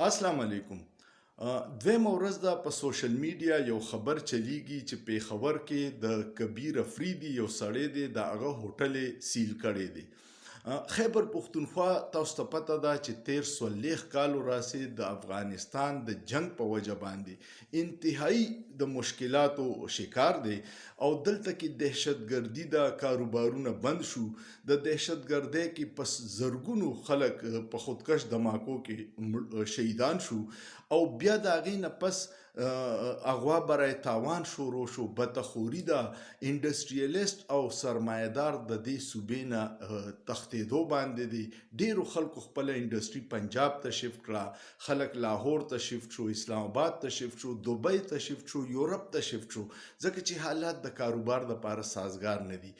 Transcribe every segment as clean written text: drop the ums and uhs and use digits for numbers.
السلام علیکم. دویمه ورځ ده په سوشل میډیا یو خبر چلیږي چې پیښور کې د کبیر افریدي یو سړی دی د هغه هوټل یې سیل کړی دی. خیبر پښتونخوا تاسو ته پته ده چې تیر 40 کالو راسې د افغانستان د جنگ په وجه باندې انتهایی د مشکلاتو شکار دی او دلته کې دهشتګردي د کاروبارونه بند شو. د دهشتګردۍ کې پس زرګونو خلک په خودکش دماکو کې شهیدان شو او بیا د هغې نه پس اغوا برای تاوان شروع شو. بتخوري ده انډسټریالیست او سرمایه‌دار د دې صوبې نه تښتېدو باندې دی. ډیرو خلکو خپله انډسټري پنجاب ته شفت کړه، خلک لاهور ته شفت شو، اسلام آباد ته شفت شو، دوبۍ ته شفت شو، یورپ ته شفت شو، ځکه چې حالات د کاروبار دپاره سازګار نه دي.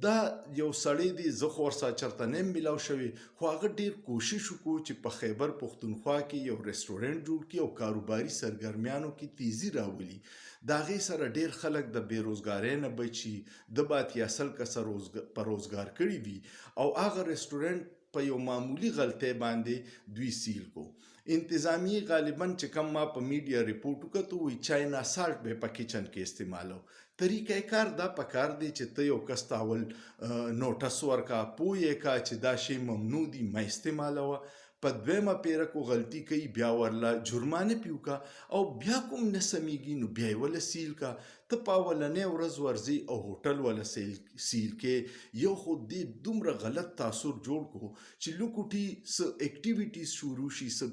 دا یو سړی دی، زه خو ورسره چېرته نه یم میلاو شوی، خو هغه ډېر کوشش وکړو چې په خیبر پښتونخوا کې یو رسټورنټ جوړ کړي او کاروباري سرګرمیانو کې تیزي راولي. د هغې سره ډېر خلک د بېروزګارۍ نه بچ شي. ده به 80 کسه په روزګار کړي وي او هغه رسټورنټ په یو معمولي غلطۍ باندې دوی سیل کو. انتظامیې غالبا چې کوم ما په میډیا ریپورټ وکتو وایي چاینا سالټ به یې په کچن کې استعمالو. طریقه کار دا پکار دی چې ته یو کس ته اول نوټس ورکا، پوه یې کا چې دا شی ممنوع دی مه استعمالوه. په دویمه پیره کو غلطي کوي بیا ورله جرمانه پې وکړه او بیا کوم نه سمیږي نو بیا یې وله سیل کا. ته په اولنۍ ورځ ورځې او هوټل وله سیل کې. یو خو دې دومره غلط تاثر جوړ کو چې لوکوټي څه اکټیویټیز شروع شي، څه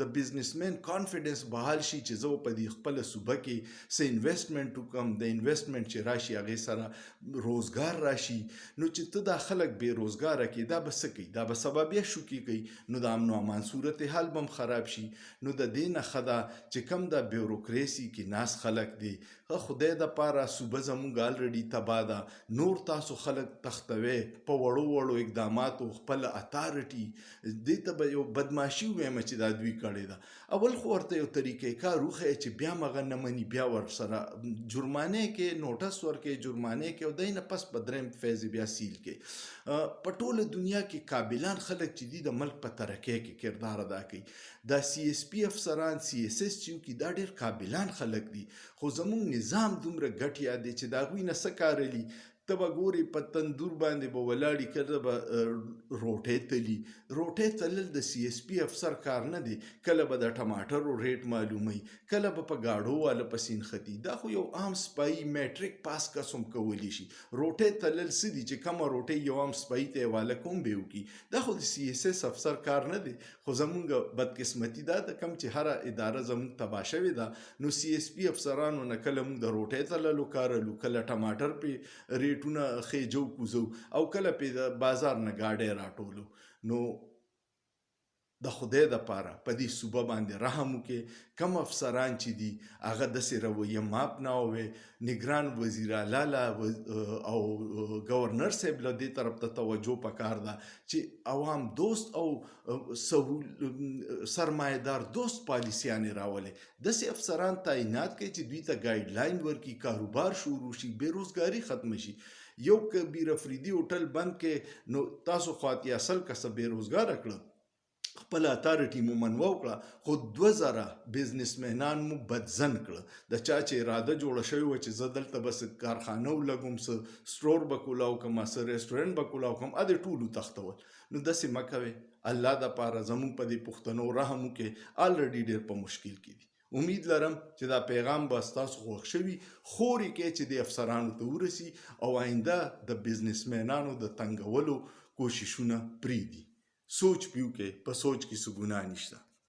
د بزنسمین کانفیډنس بحال شي چې زه په دې خپله صوبه کې څه انویسټمنټ وکړم، د انویسټمنټ چې راشي هغې سره روزګار راشي. نو چې ته دا خلک بې روزګاره کړي دا به څه کوي؟ دا به سبا بیا شوکې کوي، نو د امن و امان صورتحال به هم خراب شي. نو د دې نه ښه ده چې کوم دا بیوروکریسي کې ناست خلک دي، خدای دپاره صوبه زموږ الریډي تباه ده، نور تاسو خلک تښتوئ په وړو وړو اقداماتو خپله اتارټي. دې ته به یو بدماشي ووایم چې دا دوی کړې ده. اول خو ورته یو طریقې کار وښیه چې بیا مغه نه مني، بیا ورسره جرمانې کې نوټس ورکړې، جرمانې کې او دی نه پس په دریم فیز بیا سیل کې. په ټوله دنیا کې قابلان خلک چې دي د ملک په ترقۍ کې کردار ادا کوي. دا سی اس پی افسران، سی اس ایس چې وکړي دا ډېر قابلان خلک دي، خو زموږ نظام دومره ګټیا دی چې د هغوی نه څه کارلي. ته به ګورې په تندور باندې به ولاړي، کله به روټۍ تلي. روټۍ تلل د سی اس پي افسر کار نه دی. کله به د ټماټرو ریټ معلوموي، کله به په ګاډو والا پسې نښتي. دا خو یو عام سپایي میټریک پاس کس هم کولی شي. روټۍ تلل څه دي چې کومه روټۍ یو عام سپایي ته یې واله کوم به وکړي؟ دا خو د سی اس ایس افسر کار نه دی. خو زمونږ بدقسمتي دا ده کوم چې هره اداره زمونږ تباه شوې ده، نو سی اس پي افسرانو نه کله موږ د روټۍ تللو کارلو، کله ټماټر پې ریټونه خېجو کوزو او کله پې د بازار نه ګاډۍ راټولو. نو د خدای دپاره په دې صوبه باندې رحم وکړئ. کم افسران چې دي هغه داسې رویه مه اپناوئ. نګران وزیر اعلی له او ګورنر صاحب له دې طرف ته توجه پکار ده چې عوام دوست او سرمایه‌دار دوست پالیسیانې راولئ. داسې افسران تعینات کړئ چې دوی ته ګایډلاین ورکړي، کاروبار شروع شي، بېروزګاري ختمه شي. یو کبیر افریدي هوټل بند کې نو تاسو خو 80 کسه بېروزګاره کړه، خپل اتارټي مو منوه وکړه، خو 2000 بزنسمینان مو بدزن کړه. د چا چې اراده جوړه شوې وه چې زه دلته به څه کارخانه ولګوم، څه سټور به کولاو کړم، څه رسټورنټ به کولاو کړم، ادې ټولو تښتول. نو داسې مه کوئ. الله دپاره زموږ په دې پښتنو رحم وکړئ. الریډي ډېر په مشکل کې دي. امید لرم چې دا پیغام به ستاسو خوښ شوي. خور یې کړئ چې د افسرانو ته ورسي او آینده د بزنسمینانو د تنګولو کوششونه پرېږدي. سوچ پې وکړئ، په سوچ کې څه ګناه نشته.